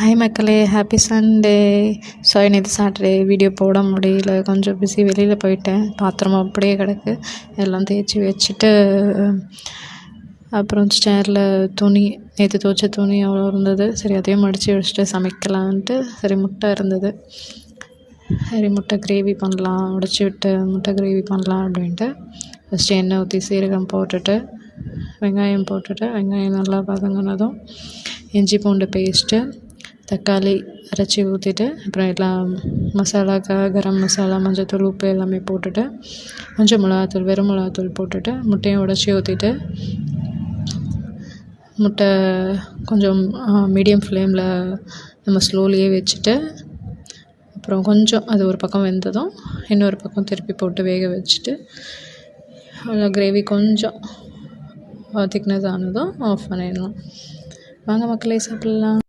Hi மக்களே, happy Sunday. So நேற்று Saturday video போட முடியல, கொஞ்சம் பிஸி, வெளியில் போயிட்டேன். பாத்திரம் அப்படியே கிடக்கு, எல்லாம் தேய்ச்சி வச்சுட்டு அப்புறம் சேரில் துணி, நேற்று துவைச்ச துணி அவ்வளோ இருந்தது. சரி அதையும் மடித்து வச்சுட்டு சமைக்கலான்ட்டு. சரி முட்டை இருந்தது, சரி முட்டை கிரேவி பண்ணலாம், உடச்சி விட்டு முட்டை கிரேவி பண்ணலாம் அப்படின்ட்டு ஃபஸ்ட்டு எண்ணெய் ஊற்றி சீரகம் போட்டுட்டு வெங்காயம் போட்டுட்டு, வெங்காயம் நல்லா வதங்கினதும் இஞ்சி பூண்டு பேஸ்ட்டு, தக்காளி அரைச்சி ஊற்றிட்டு, அப்புறம் எல்லாம் மசாலா, கரம் மசாலா, மஞ்சள்தூள், உப்பு எல்லாமே போட்டுட்டு, கொஞ்சம் மிளகாத்தூள், வெறும் மிளகாத்தூள் போட்டுட்டு, முட்டையும் உடச்சி ஊற்றிட்டு, முட்டை கொஞ்சம் மீடியம் ஃப்ளேமில் நம்ம ஸ்லோலியே வச்சுட்டு, அப்புறம் கொஞ்சம் அது ஒரு பக்கம் வெந்ததும் இன்னொரு பக்கம் திருப்பி போட்டு வேக வச்சுட்டு, கிரேவி கொஞ்சம் திக்னஸ் ஆனதும் ஆஃப் பண்ணிடலாம். வாங்க மக்களே, சாப்பிட்லாம்.